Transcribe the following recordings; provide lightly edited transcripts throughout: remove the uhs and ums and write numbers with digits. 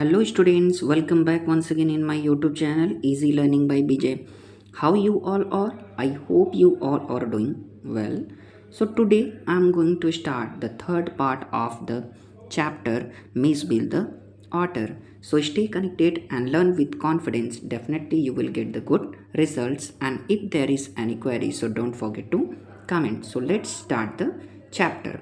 Hello students, welcome back once again in my YouTube channel Easy Learning by BJ. How you all are? I hope you all are doing well. So today I am going to start the third part of the chapter Miss Bill the Otter. So stay connected and learn with confidence. Definitely you will get the good results, and if there is any query, so don't forget to comment. So let's start the chapter.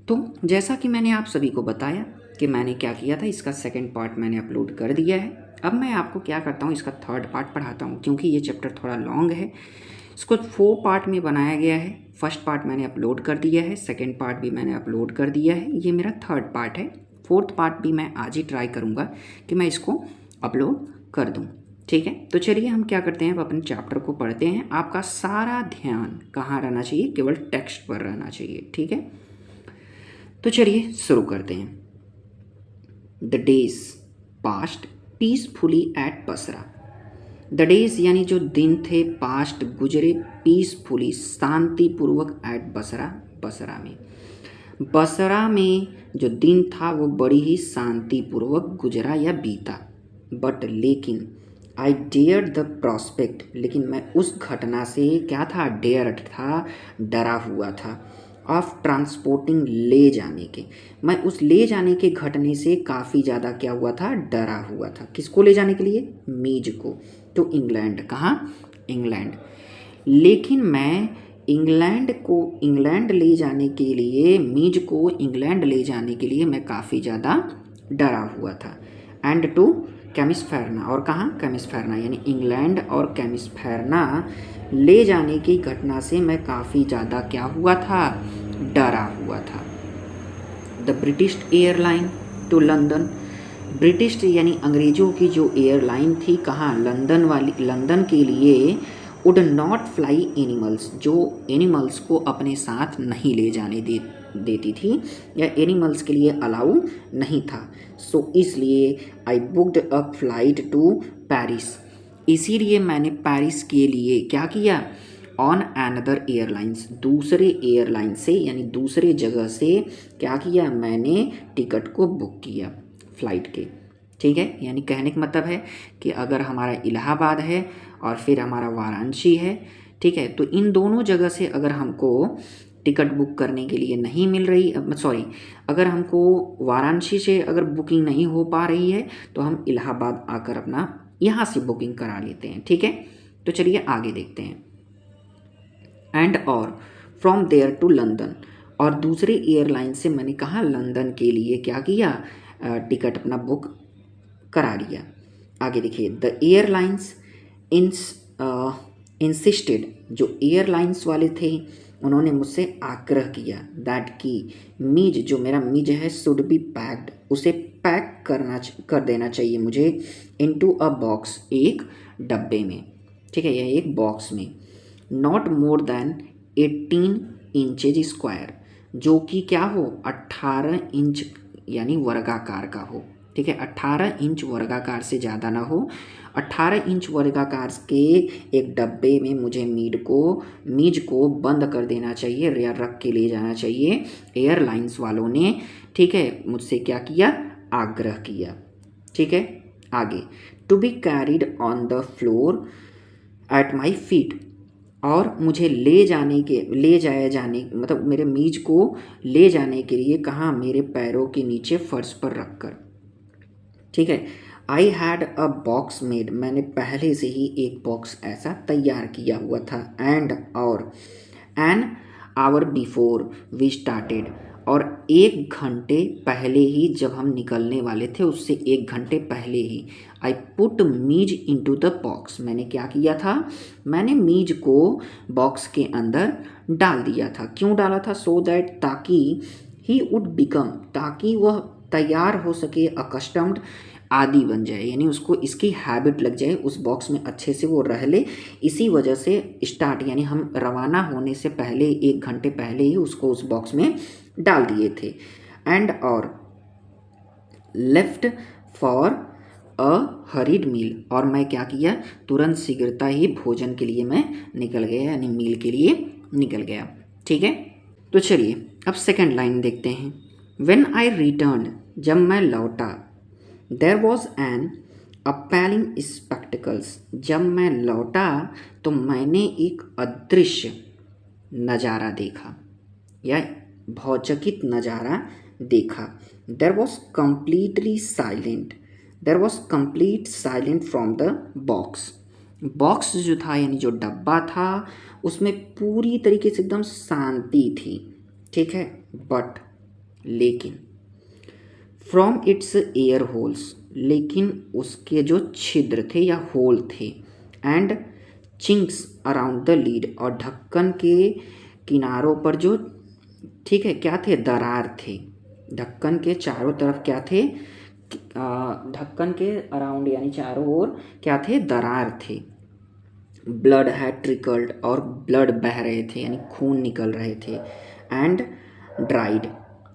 तो जैसा कि मैंने आप सभी को बताया कि मैंने क्या किया था, इसका सेकंड पार्ट मैंने अपलोड कर दिया है। अब मैं आपको क्या करता हूँ, इसका थर्ड पार्ट पढ़ाता हूँ, क्योंकि ये चैप्टर थोड़ा लॉन्ग है। इसको 4 पार्ट में बनाया गया है। फर्स्ट पार्ट मैंने अपलोड कर दिया है, सेकंड पार्ट भी मैंने अपलोड कर दिया है, ये मेरा थर्ड पार्ट है। फोर्थ पार्ट भी मैं आज ही ट्राई करूँगा कि मैं इसको अपलोड कर दूँ। ठीक है, तो चलिए हम क्या करते हैं, अब अपने चैप्टर को पढ़ते हैं। आपका सारा ध्यान कहाँ रहना चाहिए? केवल टेक्स्ट पर रहना चाहिए। ठीक है, तो चलिए शुरू करते हैं। The days passed peacefully at Basra. The days यानी जो दिन थे, पास्ट गुजरे, पीसफुली शांतिपूर्वक एट बसरा, बसरा में। बसरा में जो दिन था वो बड़ी ही शांतिपूर्वक गुजरा या बीता। बट लेकिन आई डेयर द प्रॉस्पेक्ट, लेकिन मैं उस घटना से क्या था? डेयर्ड था, डरा हुआ था। ऑफ ट्रांसपोर्टिंग, ले जाने के। मैं उस ले जाने के घटने से काफ़ी ज़्यादा क्या हुआ था? डरा हुआ था। किसको ले जाने के लिए? मीज को। तो इंग्लैंड, कहाँ? इंग्लैंड। लेकिन मैं इंग्लैंड ले जाने के लिए, मीज को इंग्लैंड ले जाने के लिए मैं काफ़ी ज़्यादा डरा हुआ था। एंड टू कैमिसफेरना, और कहाँ? कैमिसफेरना, यानी इंग्लैंड और कैमिसफेरना ले जाने की घटना से मैं काफ़ी ज़्यादा क्या हुआ था? डरा हुआ था। The British airline to London. British यानी अंग्रेज़ों की जो एयरलाइन थी, कहाँ? लंदन वाली, लंदन के लिए वुड नॉट फ्लाई एनिमल्स, जो एनिमल्स को अपने साथ नहीं ले जाने देती थी, या एनिमल्स के लिए अलाउ नहीं था। सो इसलिए I booked a flight to Paris, इसीलिए मैंने पेरिस के लिए क्या किया? ऑन अनदर एयरलाइंस, दूसरे एयरलाइन से यानी दूसरे जगह से क्या किया? मैंने टिकट को बुक किया फ़्लाइट के। ठीक है, यानी कहने का मतलब है कि अगर हमारा इलाहाबाद है और फिर हमारा वाराणसी है, ठीक है, तो इन दोनों जगह से अगर हमको टिकट बुक करने के लिए नहीं मिल रही, अगर हमको वाराणसी से अगर बुकिंग नहीं हो पा रही है, तो हम इलाहाबाद आकर अपना यहाँ से बुकिंग करा लेते हैं। ठीक है, तो चलिए आगे देखते हैं। एंड और फ्रॉम देयर टू लंदन, और दूसरे एयरलाइन से मैंने कहा लंदन के लिए क्या किया? टिकट अपना बुक करा लिया। आगे देखिए, द एयरलाइंस इंसिस्टेड, जो एयरलाइंस वाले थे उन्होंने मुझसे आग्रह किया दैट की मीज, जो मेरा मीज है, शुड बी पैक्ड, उसे पैक कर देना चाहिए मुझे, इनटू अ बॉक्स, एक डब्बे में। ठीक है, यह एक बॉक्स में। Not more than 18 inches square, जो कि क्या हो? 18 इंच यानी वर्गाकार का हो। ठीक है, 18 इंच वर्गाकार से ज़्यादा ना हो। 18 इंच वर्गाकार के एक डब्बे में मुझे मीज को बंद कर देना चाहिए, या रख के ले जाना चाहिए एयरलाइंस वालों ने। ठीक है, मुझसे क्या किया? आग्रह किया। ठीक है, आगे, to be carried on the floor at my feet, और मुझे ले जाया जाने मतलब मेरे मीज को ले जाने के लिए कहाँ? मेरे पैरों के नीचे फर्श पर रखकर। ठीक है, I had a box made, मैंने पहले से ही एक बॉक्स ऐसा तैयार किया हुआ था। एंड और an hour before we started, और 1 घंटे पहले ही, जब हम निकलने वाले थे उससे 1 घंटे पहले ही, आई पुट मीज इनटू द बॉक्स, मैंने क्या किया था? मैंने मीज को बॉक्स के अंदर डाल दिया था। क्यों डाला था? सो दैट, ताकि ही वुड बिकम, ताकि वह तैयार हो सके, अकस्टम्ड, आदी बन जाए, यानी उसको इसकी हैबिट लग जाए, उस बॉक्स में अच्छे से वो रह ले। इसी वजह से स्टार्ट, यानी हम रवाना होने से पहले 1 घंटे पहले ही उसको उस बॉक्स में डाल दिए थे। एंड और लेफ्ट फॉर अ हरीड मील, और मैं क्या किया? तुरंत शीघ्रता ही भोजन के लिए मैं निकल गया, यानी मील के लिए निकल गया। ठीक है, तो चलिए अब सेकंड लाइन देखते हैं। व्हेन आई रिटर्न, जब मैं लौटा, देयर वॉज एन अपैलिंग स्पेक्टिकल्स, जब मैं लौटा तो मैंने एक अदृश्य नज़ारा देखा या भौचकित नज़ारा देखा। There was completely silent, there was complete silent from the box. Box जो था यानी जो डब्बा था उसमें पूरी तरीके से एकदम शांति थी, ठीक है। बट लेकिन फ्रॉम इट्स एयर होल्स, लेकिन उसके जो छिद्र थे या होल थे, and chinks around the lid, और ढक्कन के किनारों पर जो, ठीक है, क्या थे, दरार थे। ढक्कन के चारों तरफ क्या थे, ढक्कन के अराउंड यानी चारों ओर क्या थे, दरार थे। ब्लड हैड ट्रिकल्ड, और ब्लड बह रहे थे यानी खून निकल रहे थे। एंड ड्राइड,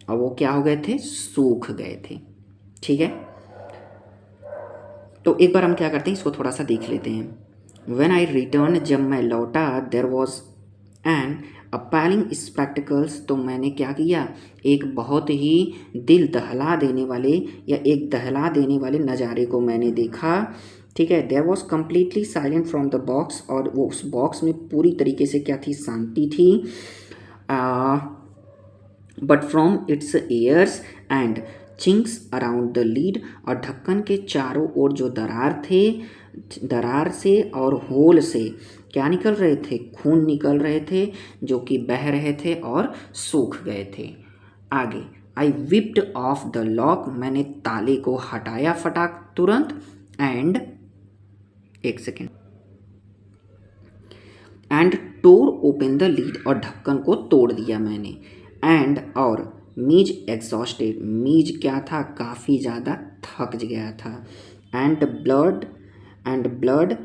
और वो क्या हो गए थे, सूख गए थे, ठीक है। तो एक बार हम क्या करते हैं, इसको थोड़ा सा देख लेते हैं। व्हेन आई रिटर्न, जब मैं लौटा, देयर वॉज एन अपैलिंग स्पेक्टिकल्स, तो मैंने क्या किया, एक बहुत ही दिल दहला देने वाले या एक दहला देने वाले नज़ारे को मैंने देखा, ठीक है। There was completely silent from the box, और वो उस बॉक्स में पूरी तरीके से क्या थी, शांति थी। But from its airs and chinks around the lid, और ढक्कन के चारों ओर जो दरार थे, दरार से और होल से क्या निकल रहे थे, खून निकल रहे थे जो कि बह रहे थे और सूख गए थे। आगे, I whipped off the lock, मैंने ताले को हटाया फटाक तुरंत, एंड एक second, and tore open the lid, और ढक्कन को तोड़ दिया मैंने। एंड और मीज एग्जॉस्टेड, मीज क्या था, काफ़ी ज़्यादा थक गया था। एंड ब्लड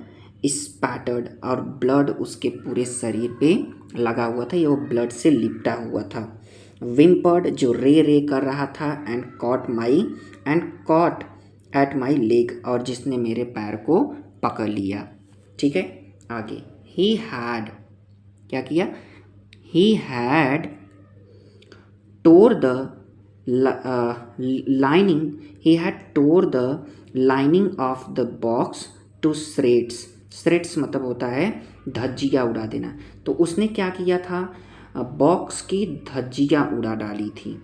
स्पैटर्ड, और ब्लड उसके पूरे शरीर पे लगा हुआ था, ये वो ब्लड से लिपटा हुआ था। विम्पर्ड, जो रे कर रहा था। And caught at my leg, और जिसने मेरे पैर को पकड़ लिया, ठीक है। आगे, ही हैड क्या किया, he had tore the lining, he had tore the lining of the box to shreds, shreds मतलब होता है धज्जियाँ उड़ा देना। तो उसने क्या किया था, बॉक्स की धज्जियाँ उड़ा डाली थी,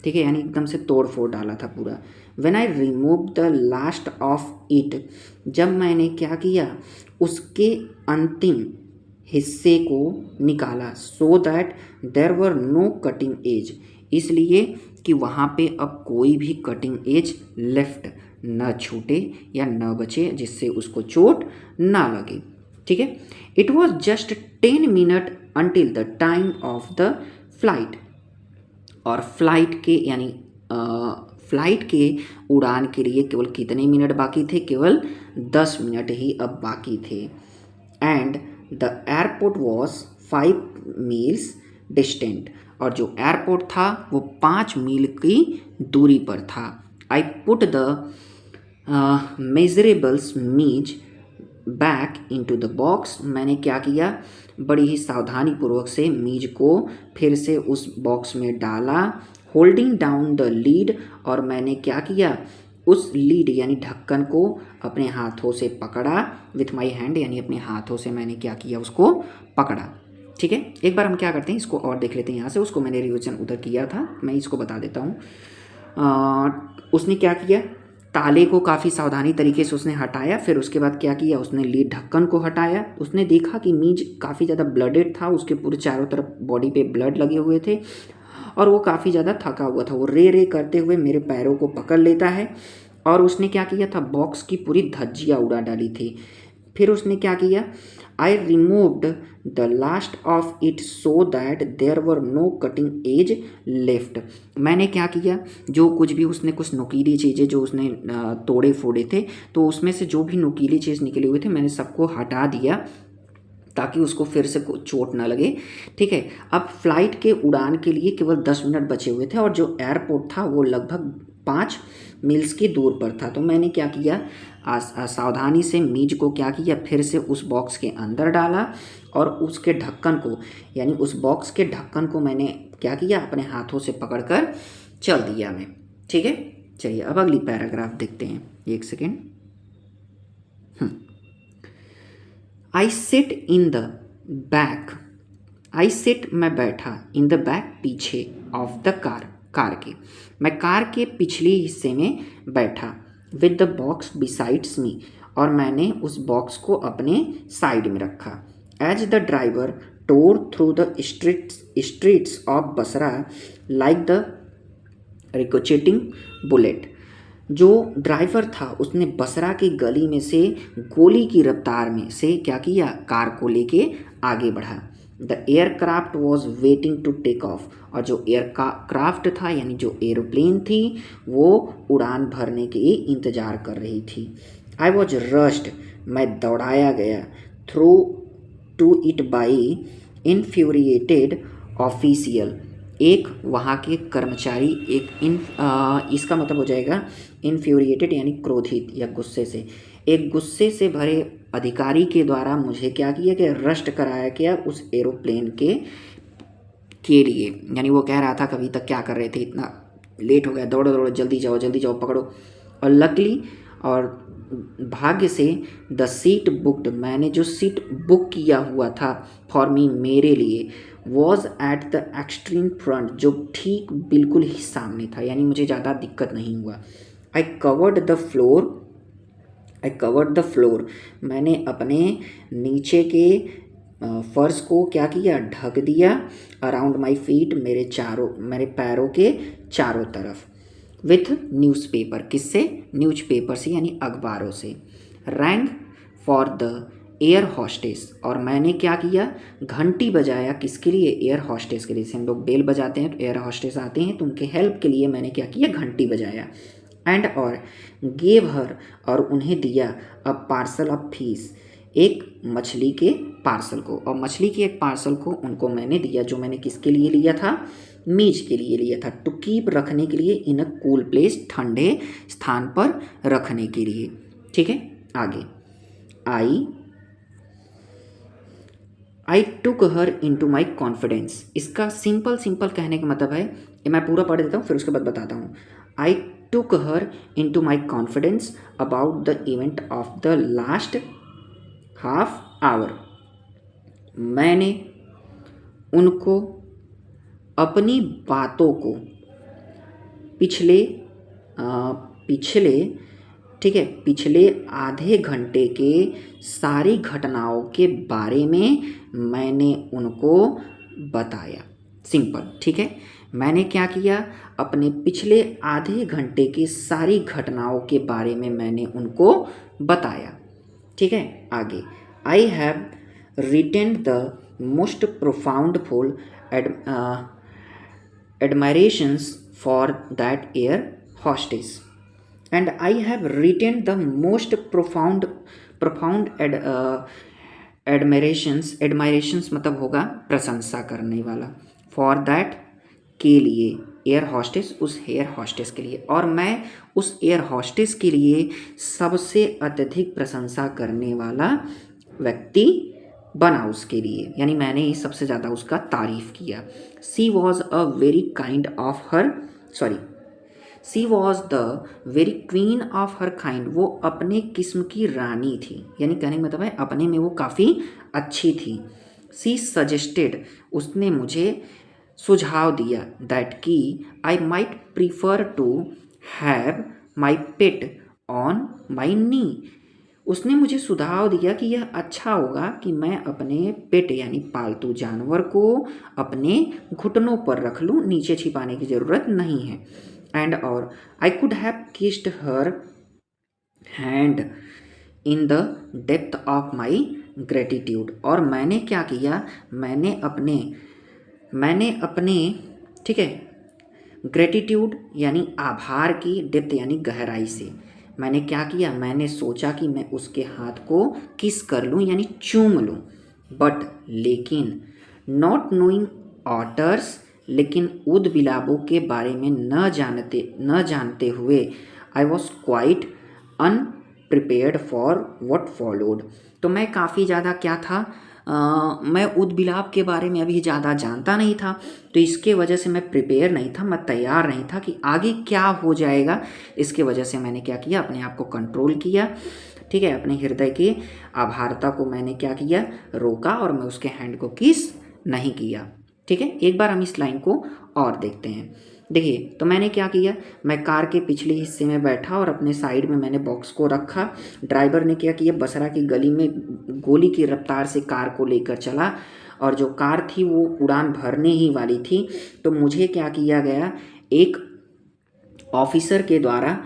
ठीक है, यानी एकदम से तोड़ फोड़ डाला था पूरा। When I removed the last of it, जब मैंने क्या किया, उसके अंतिम हिस्से को निकाला, so that there were no cutting edge, इसलिए कि वहाँ पे अब कोई भी कटिंग एज लेफ्ट न छूटे या न बचे, जिससे उसको चोट ना लगे, ठीक है। It was just 10 minute until the time of the flight, और फ्लाइट के यानी फ्लाइट के उड़ान के लिए केवल कितने मिनट बाकी थे, केवल 10 मिनट ही अब बाकी थे। And the airport was 5 meals distant, और जो एयरपोर्ट था वो 5 मील की दूरी पर था। आई पुट द मेजरेबल्स मीज बैक इनटू द बॉक्स, मैंने क्या किया, बड़ी ही सावधानी पूर्वक से मीज को फिर से उस बॉक्स में डाला। होल्डिंग डाउन द लीड, और मैंने क्या किया, उस लीड यानी ढक्कन को अपने हाथों से पकड़ा, विथ माई हैंड यानी अपने हाथों से मैंने क्या किया, उसको पकड़ा, ठीक है। एक बार हम क्या करते हैं, इसको और देख लेते हैं यहाँ से, उसको मैंने रिविजन उधर किया था, मैं इसको बता देता हूँ। उसने क्या किया, ताले को काफ़ी सावधानी तरीके से उसने हटाया, फिर उसके बाद क्या किया, उसने लीड ढक्कन को हटाया। उसने देखा कि मीज काफ़ी ज़्यादा ब्लडेड था, उसके पूरे चारों तरफ बॉडी पे ब्लड लगे हुए थे, और वो काफ़ी ज़्यादा थका हुआ था। वो रे करते हुए मेरे पैरों को पकड़ लेता है, और उसने क्या किया था, बॉक्स की पूरी धज्जियाँ उड़ा डाली थी। फिर उसने क्या किया, I removed the last of it so that there were no cutting edge left, मैंने क्या किया, जो कुछ भी उसने कुछ नुकीली चीज़ें जो उसने तोड़े फोड़े थे, तो उसमें से जो भी नुकीली चीज़ निकले हुए थे मैंने सबको हटा दिया, ताकि उसको फिर से चोट ना लगे, ठीक है। अब फ्लाइट के उड़ान के लिए केवल 10 मिनट बचे हुए थे, और जो एयरपोर्ट था वो लगभग 5 मील्स की दूर पर था। तो मैंने क्या किया, सावधानी से मीज को क्या किया, फिर से उस बॉक्स के अंदर डाला, और उसके ढक्कन को यानी उस बॉक्स के ढक्कन को मैंने क्या किया, अपने हाथों से पकड़कर चल दिया मैं, ठीक है। चलिए अब अगली पैराग्राफ देखते हैं, एक second. I sit in the back, I sit मैं बैठा, इन द बैक पीछे, ऑफ द कार कार के, मैं कार के पिछले हिस्से में बैठा, with the box besides me, और मैंने उस बॉक्स को अपने साइड में रखा। As the driver tore through the streets of Basra like the ricocheting bullet, जो ड्राइवर था उसने बसरा की गली में से गोली की रफ्तार में से क्या किया, कार को लेके आगे बढ़ा। The aircraft was waiting to take off, और जो एयरक्राफ्ट था यानी जो एरोप्लेन थी वो उड़ान भरने के इंतज़ार कर रही थी। आई वॉज रश्ड, मैं दौड़ाया गया, through to it by infuriated official, एक वहाँ के कर्मचारी, इसका मतलब हो जाएगा इन्फ्यूरिएटेड यानी क्रोधित या गुस्से से, एक गुस्से से भरे अधिकारी के द्वारा मुझे क्या किया गया, रस्ट कराया गया उस एरोप्लेन के लिए। यानी वो कह रहा था कभी तक क्या कर रहे थे, इतना लेट हो गया, दौड़ो दौड़ो, जल्दी जाओ पकड़ो। और लकली, और भाग्य से, द सीट बुकड, मैंने जो सीट बुक किया हुआ था फॉर मी, मेरे लिए, was at the extreme front, जो ठीक बिल्कुल ही सामने था, यानी मुझे ज़्यादा दिक्कत नहीं हुआ। आई कवर्ड द फ्लोर, मैंने अपने नीचे के फर्श को क्या किया, ढक दिया। अराउंड माई फीट, मेरे पैरों के चारों तरफ। विथ न्यूज़पेपर, किससे, न्यूज़पेपर से यानी अखबारों से। Wrong for the air hostess, और मैंने क्या किया, घंटी बजाया, किसके लिए, एयर हॉस्टेस के लिए। जैसे हम लोग बेल बजाते हैं तो एयर हॉस्टेस आते हैं तो उनके हेल्प के लिए मैंने क्या किया, घंटी बजाया। एंड और गेव हर, और उन्हें दिया, अ पार्सल ऑफ फिश, एक मछली के पार्सल को, और मछली के एक पार्सल को उनको मैंने दिया, जो मैंने किसके लिए लिया था, मीज के लिए लिया था। टू कीप, रखने के लिए, इन अ कूल प्लेस, ठंडे स्थान पर रखने के लिए। ठीक है, आगे। आई took her into my confidence, इसका सिंपल कहने का मतलब है, मैं पूरा पढ़ देता हूँ फिर उसके बाद बताता हूँ। I took her into my confidence about the event of the last half hour, मैंने उनको अपनी बातों को पिछले आधे घंटे के सारी घटनाओं के बारे में मैंने उनको बताया। सिंपल, ठीक है। मैंने क्या किया, अपने पिछले आधे घंटे की सारी घटनाओं के बारे में मैंने उनको बताया। ठीक है, आगे। I have written the most profoundful admirations for that air hostess, and I have retained the most profound admirations मतलब होगा प्रशंसा करने वाला, for that के लिए, एयर हॉस्टेस, उस एयर हॉस्टेस के लिए, और मैं उस एयर हॉस्टेस के लिए सबसे अत्यधिक प्रशंसा करने वाला व्यक्ति बना उसके लिए, यानी मैंने ही सबसे ज़्यादा उसका तारीफ़ किया। She was the very queen of her kind, वो अपने किस्म की रानी थी, यानी कहने का मतलब है अपने में वो काफ़ी अच्छी थी। शी सजेस्टेड, उसने मुझे सुझाव दिया, दैट कि I might prefer to have my pet on my knee, उसने मुझे सुझाव दिया कि यह अच्छा होगा कि मैं अपने पेट यानी पालतू जानवर को अपने घुटनों पर रख लूँ, नीचे छिपाने की ज़रूरत नहीं है। एंड और I could have kissed her hand in the depth of my gratitude, और मैंने क्या किया, मैंने अपने ठीक है, ग्रेटिट्यूड यानी आभार की, डेप्थ यानी गहराई से, मैंने क्या किया, मैंने सोचा कि मैं उसके हाथ को किस कर लूँ यानी चूम लूँ। बट लेकिन, नॉट नोइंग ऑटर्स, लेकिन ऊद बिलाबों के बारे में न जानते हुए, I was quite अनप्रिपेयर्ड for what followed, तो मैं काफ़ी ज़्यादा क्या था, मैं ऊद-बिलाव के बारे में अभी ज़्यादा जानता नहीं था, तो इसके वजह से मैं प्रिपेयर नहीं था, मैं तैयार नहीं था कि आगे क्या हो जाएगा। इसके वजह से मैंने क्या किया, अपने आप को कंट्रोल किया, ठीक है। अपने हृदय की आभारता को मैंने क्या किया, रोका, और मैं उसके हैंड को किस नहीं किया, ठीक है। एक बार हम इस लाइन को और देखते हैं। देखिए, तो मैंने क्या किया, मैं कार के पिछले हिस्से में बैठा और अपने साइड में मैंने बॉक्स को रखा। ड्राइवर ने क्या किया, बसरा की गली में गोली की रफ्तार से कार को लेकर चला, और जो कार थी वो उड़ान भरने ही वाली थी। तो मुझे क्या किया गया, एक ऑफिसर के द्वारा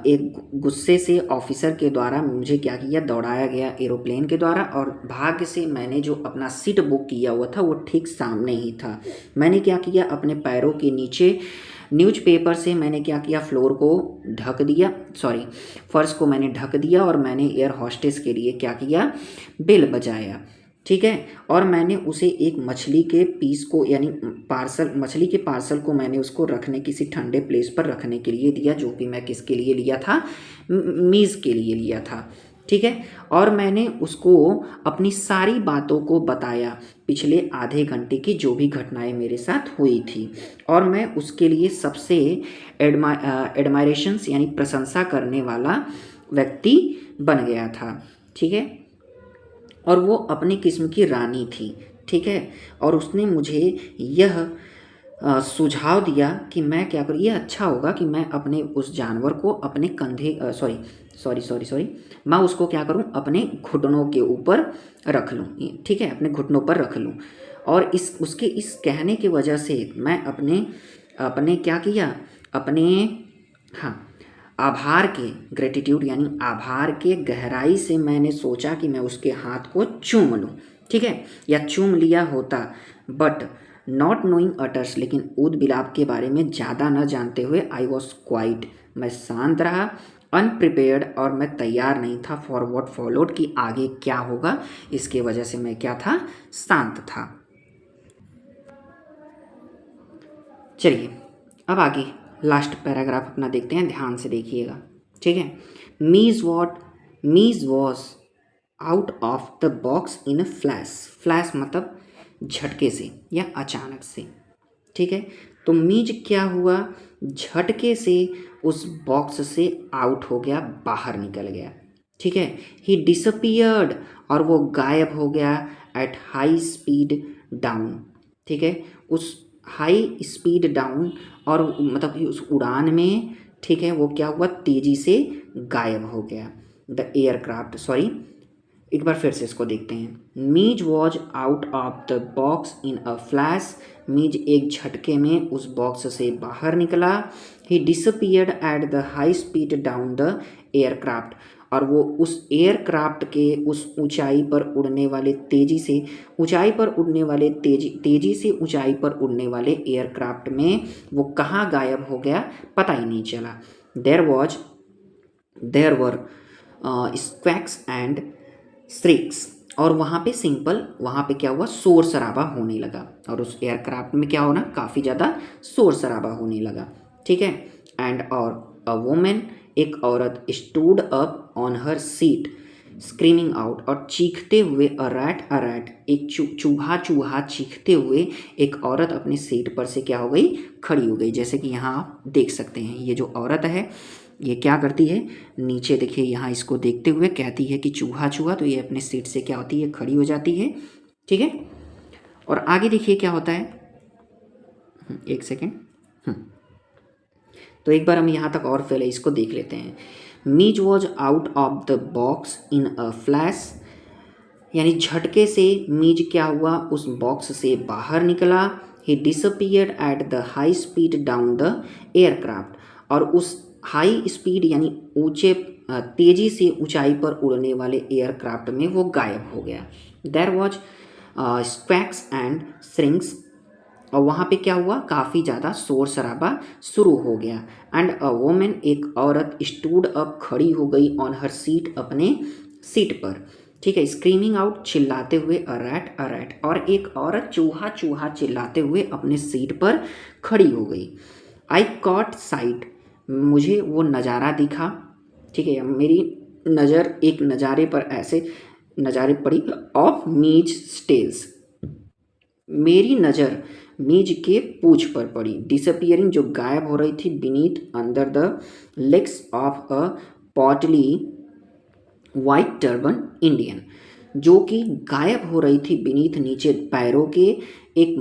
एक गुस्से से ऑफिसर के द्वारा मुझे क्या किया, दौड़ाया गया एरोप्लेन के द्वारा, और भाग्य से मैंने जो अपना सीट बुक किया हुआ था वो ठीक सामने ही था। मैंने क्या किया, अपने पैरों के नीचे न्यूज़पेपर से मैंने क्या किया, फ्लोर को ढक दिया, सॉरी फर्श को मैंने ढक दिया, और मैंने एयर हॉस्टेस के लिए क्या किया, बेल बजाया, ठीक है। और मैंने उसे एक मछली के पीस को, यानी पार्सल, मछली के पार्सल को मैंने उसको रखने, किसी ठंडे प्लेस पर रखने के लिए दिया, जो कि मैं किसके लिए लिया था, मीज़ के लिए लिया था, ठीक है। और मैंने उसको अपनी सारी बातों को बताया, पिछले आधे घंटे की जो भी घटनाएं मेरे साथ हुई थी, और मैं उसके लिए सबसे एडमायरेशंस यानी प्रशंसा करने वाला व्यक्ति बन गया था, ठीक है। और वो अपनी किस्म की रानी थी, ठीक है। और उसने मुझे यह सुझाव दिया कि मैं क्या करूँ, ये अच्छा होगा कि मैं अपने उस जानवर को अपने कंधे सॉरी मैं उसको क्या करूँ, अपने घुटनों के ऊपर रख लूँ, ठीक है, अपने घुटनों पर रख लूँ। और उसके इस कहने की वजह से मैं अपने अपने क्या किया, अपने, हाँ, आभार के, ग्रेटिट्यूड यानी आभार के गहराई से मैंने सोचा कि मैं उसके हाथ को चूम लूँ, ठीक है, या चूम लिया होता। बट नॉट नोइंग अटर्स, लेकिन ऊद बिलाप के बारे में ज़्यादा न जानते हुए आई वॉज क्वाइट, मैं शांत रहा, अनप्रिपेयर्ड, और मैं तैयार नहीं था फॉर वॉट फॉलोड, कि आगे क्या होगा। इसके वजह से मैं क्या था, शांत था। चलिए अब आगे लास्ट पैराग्राफ अपना देखते हैं, ध्यान से देखिएगा, ठीक है। मीज was out of the box in a flash, flash मतलब झटके से या अचानक से, ठीक है। तो मीज क्या हुआ, झटके से उस बॉक्स से आउट हो गया, बाहर निकल गया, ठीक है। ही डिसअपियर्ड, और वो गायब हो गया, एट हाई स्पीड डाउन, ठीक है, उस हाई स्पीड डाउन, और मतलब कि उस उड़ान में, ठीक है, वो क्या हुआ, तेजी से गायब हो गया। द एयरक्राफ्ट, सॉरी एक बार फिर से इसको देखते हैं। Mij was out of the box in a flash, Mij एक झटके में उस बॉक्स से बाहर निकला। He disappeared at the high speed down the aircraft, और वो उस एयरक्राफ्ट के उस ऊंचाई पर उड़ने वाले तेजी से ऊंचाई पर उड़ने वाले एयरक्राफ्ट में वो कहाँ गायब हो गया, पता ही नहीं चला। देयर वर स्क्वैक्स एंड श्रिक्स, और वहाँ पे क्या हुआ, शोर शराबा होने लगा, और उस एयरक्राफ्ट में क्या होना, काफ़ी ज़्यादा शोर शराबा होने लगा, ठीक है। एंड और अ वुमेन, एक औरत, stood up on her seat screaming out, और चीखते हुए, अ रैट, एक चूहा चीखते हुए एक औरत अपनी सीट पर से क्या हो गई, खड़ी हो गई। जैसे कि यहाँ आप देख सकते हैं, ये जो औरत है ये क्या करती है, नीचे देखिए, यहाँ इसको देखते हुए कहती है कि चूहा, तो ये अपने सीट से क्या होती है, खड़ी हो जाती है, ठीक है। और आगे देखिए क्या होता है, एक सेकेंड, तो एक बार हम यहाँ तक और पहले इसको देख लेते हैं। Mij was out of the box in a flash, यानी झटके से मीज क्या हुआ, उस बॉक्स से बाहर निकला। He disappeared at the high speed down the aircraft, और उस हाई स्पीड यानी ऊंचे तेजी से ऊंचाई पर उड़ने वाले एयरक्राफ्ट में वो गायब हो गया। देयर वॉज स्क्वैक्स एंड श्रिंक्स, और वहाँ पे क्या हुआ, काफ़ी ज़्यादा शोर शराबा शुरू हो गया। एंड अ वोमेन, एक औरत, स्टूड अप, खड़ी हो गई, ऑन हर सीट, अपने सीट पर, ठीक है, स्क्रीमिंग आउट, चिल्लाते हुए, अ रैट, और एक औरत चूहा चिल्लाते हुए अपने सीट पर खड़ी हो गई। आई कॉट साइट, मुझे वो नज़ारा दिखा, ठीक है, मेरी नज़र एक नज़ारे पर ऐसे नज़ारे पड़ी ऑफ मीज टेल्स, मेरी नज़र मीज के पूंछ पर पड़ी, डिसअपियरिंग जो गायब हो रही थी, beneath under the legs of a portly white turban Indian, जो कि गायब हो रही थी बीनीथ नीचे पैरों के एक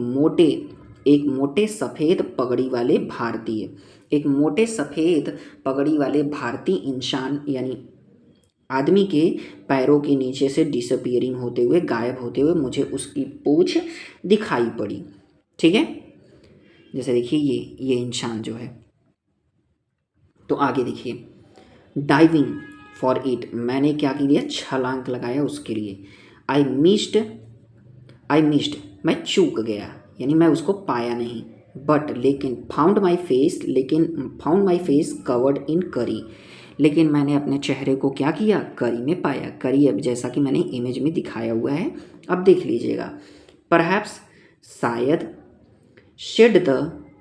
मोटे सफ़ेद पगड़ी वाले भारतीय, एक मोटे सफ़ेद पगड़ी वाले भारतीय इंसान यानी आदमी के पैरों के नीचे से डिसअपियरिंग होते हुए, गायब होते हुए मुझे उसकी पूंछ दिखाई पड़ी। ठीक है, जैसे देखिए ये इंसान जो है। तो आगे देखिए, डाइविंग फॉर इट, मैंने क्या किया, छलांग लगाया उसके लिए। आई मिस्ड, मैं चूक गया, यानी मैं उसको पाया नहीं। बट लेकिन found my face covered in करी, लेकिन मैंने अपने चेहरे को क्या किया, करी में पाया। करी अब जैसा कि मैंने इमेज में दिखाया हुआ है, अब देख लीजिएगा। परहैप्स, शायद, said the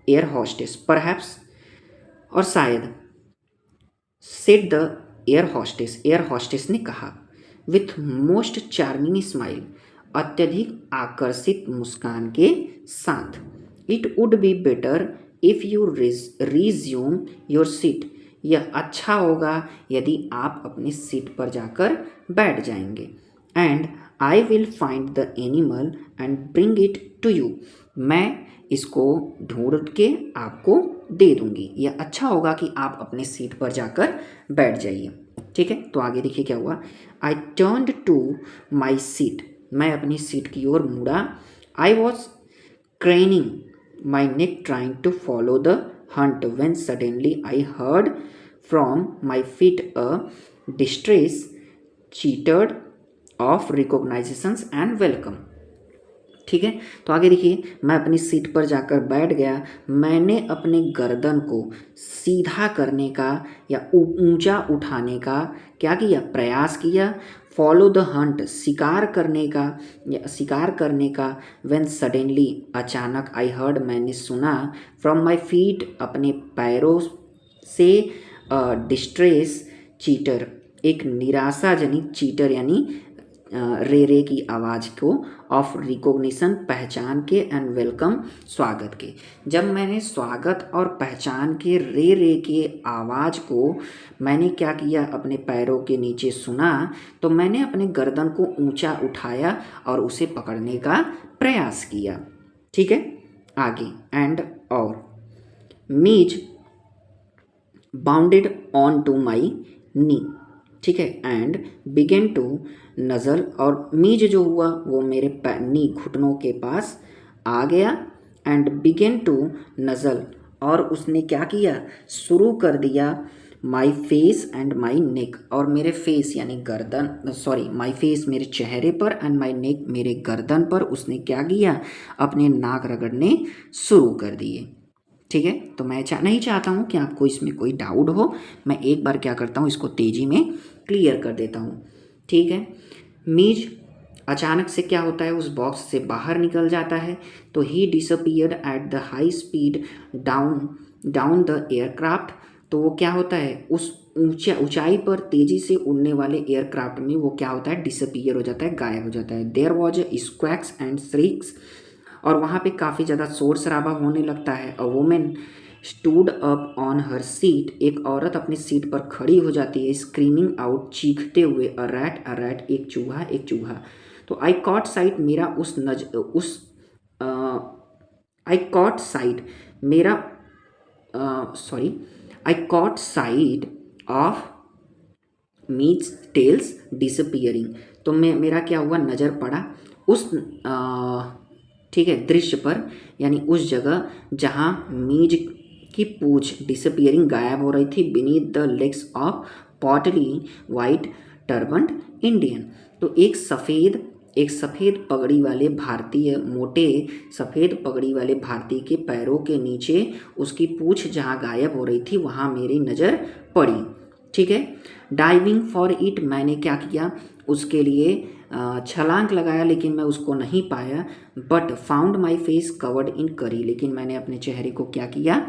air hostess, perhaps और शायद, सेड द एयर हॉस्टेस ने कहा, विथ मोस्ट चार्मिंग स्माइल, अत्यधिक आकर्षित मुस्कान के साथ, it would be better if you resume your seat, यह अच्छा होगा यदि आप अपनी सीट पर जाकर बैठ जाएंगे। And I will find the animal and bring it to you, मैं इसको ढूंढ के आपको दे दूंगी, यह अच्छा होगा कि आप अपने सीट पर जाकर बैठ जाइए। ठीक है, तो आगे देखिए क्या हुआ। आई टर्न्ड टू माई सीट, मैं अपनी सीट की ओर मुड़ा। I was craning my neck trying to follow the hunt when suddenly I heard from my feet a distress cheated of recognitions and welcome। ठीक है, तो आगे देखिए, मैं अपनी सीट पर जाकर बैठ गया। मैंने अपने गर्दन को सीधा करने का या ऊंचा उठाने का क्या किया, प्रयास किया। फॉलो द हंट, शिकार करने का। व्हेन सडनली, अचानक। आई हर्ड, मैंने सुना। फ्रॉम माई फीट, अपने पैरों से। डिस्ट्रेस चीटर, एक निराशाजनित चीटर यानी रे की आवाज़ को। ऑफ रिकॉग्निशन, पहचान के। एंड वेलकम, स्वागत के। जब मैंने स्वागत और पहचान के रे के आवाज़ को मैंने क्या किया, अपने पैरों के नीचे सुना, तो मैंने अपने गर्दन को ऊंचा उठाया और उसे पकड़ने का प्रयास किया। ठीक है, आगे। एंड और Mij bounded on to my नी। ठीक है, एंड बिगेन टू नज़ल, और मीज जो हुआ वो मेरे नी घुटनों के पास आ गया। एंड बिगेन टू नज़ल, और उसने क्या किया, शुरू कर दिया। माई फेस एंड माई नेक, और मेरे फेस यानी गर्दन, माई फेस मेरे चेहरे पर, एंड माई नेक मेरे गर्दन पर उसने क्या किया, अपने नाक रगड़ने शुरू कर दिए। ठीक है, तो मैं नहीं चाहता हूँ कि आपको इसमें कोई डाउट हो। मैं एक बार क्या करता हूँ, इसको तेज़ी में क्लियर कर देता हूँ। ठीक है, मीज अचानक से क्या होता है, उस बॉक्स से बाहर निकल जाता है। तो he disappeared at the high speed down the aircraft, तो वो क्या होता है, उस ऊंचाई पर तेज़ी से उड़ने वाले एयरक्राफ्ट में वो क्या होता है, डिसअपियर हो जाता है, गायब हो जाता है। देयर वॉज स्क्वैक्स एंड श्रीक्स, और वहाँ पे काफ़ी ज़्यादा शोर शराबा होने लगता है। A women stood up on her seat, एक औरत अपनी सीट पर खड़ी हो जाती है। स्क्रीमिंग आउट, चीखते हुए। अ रैट, एक चूहा। तो आई कॉट साइट, मेरा आई कॉट साइट मेरा आई कॉट साइट ऑफ मीज टेल्स डिसअपियरिंग, तो मेरा क्या हुआ, नज़र पड़ा उस ठीक है, दृश्य पर, यानी उस जगह जहाँ मीज की पूंछ डिसअपियरिंग, गायब हो रही थी, beneath the legs of portly white turban Indian. तो एक सफ़ेद पगड़ी वाले भारतीय, मोटे सफ़ेद पगड़ी वाले भारतीय के पैरों के नीचे उसकी पूंछ जहाँ गायब हो रही थी, वहाँ मेरी नज़र पड़ी। ठीक है, डाइविंग फॉर इट, मैंने क्या किया, उसके लिए छलांग लगाया, लेकिन मैं उसको नहीं पाया। But found my face covered in करी, लेकिन मैंने अपने चेहरे को क्या किया,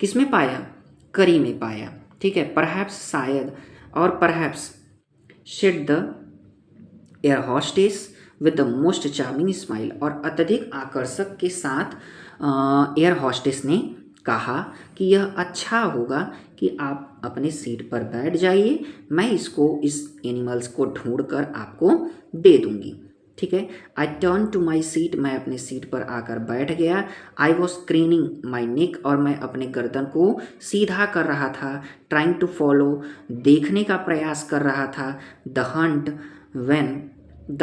किस में पाया, करी में पाया। ठीक है, परहैप्स, शायद, और perhaps said the air hostess with the most charming smile. और अत्यधिक आकर्षक के साथ एयर हॉस्टेस ने कहा कि यह अच्छा होगा कि आप अपने सीट पर बैठ जाइए, मैं इस एनिमल्स को ढूंढ कर आपको दे दूंगी। ठीक है। I turn to my seat, मैं अपने सीट पर आकर बैठ गया। आई वॉज क्रीनिंग माई नेक, और मैं अपने गर्दन को सीधा कर रहा था। ट्राइंग टू फॉलो, देखने का प्रयास कर रहा था। द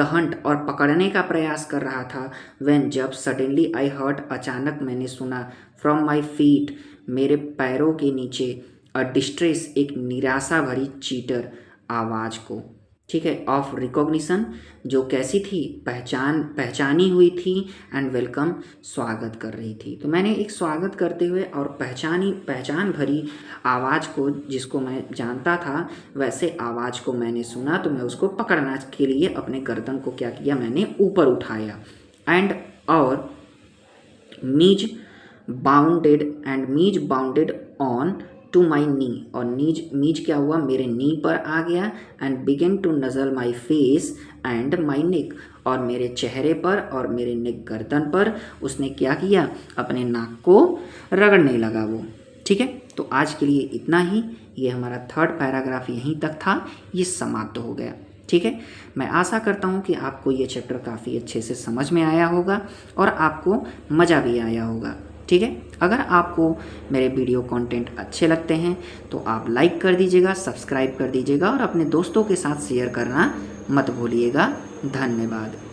हंट, और पकड़ने का प्रयास कर रहा था। व्हेन, जब, सडनली आई हर्ट, अचानक मैंने सुना। फ्रॉम माई फीट, मेरे पैरों के नीचे। अ डिस्ट्रेस, एक निराशा भरी चीटर आवाज़ को। ठीक है। ऑफ रिकॉग्निशन, जो कैसी थी, पहचानी हुई थी। एंड वेलकम, स्वागत कर रही थी। तो मैंने एक स्वागत करते हुए और पहचान भरी आवाज़ को, जिसको मैं जानता था, वैसे आवाज़ को मैंने सुना, तो मैं उसको पकड़ना के लिए अपने गर्दन को क्या किया, मैंने ऊपर उठाया। एंड और Mij bounded on to my knee, और मीज क्या हुआ, मेरे नी पर आ गया। And began to nuzzle my face and my neck, और मेरे चेहरे पर और मेरे नेक, गर्दन पर उसने क्या किया, अपने नाक को रगड़ने लगा वो। ठीक है। तो आज के लिए इतना ही। ये हमारा थर्ड पैराग्राफ यहीं तक था, ये समाप्त हो गया। ठीक है। मैं आशा करता हूँ कि आपको ये चैप्टर काफ़ी अच्छे से समझ में आया होगा और आपको मज़ा भी आया होगा। ठीक है। अगर आपको मेरे वीडियो कंटेंट अच्छे लगते हैं तो आप लाइक कर दीजिएगा, सब्सक्राइब कर दीजिएगा और अपने दोस्तों के साथ शेयर करना मत भूलिएगा। धन्यवाद।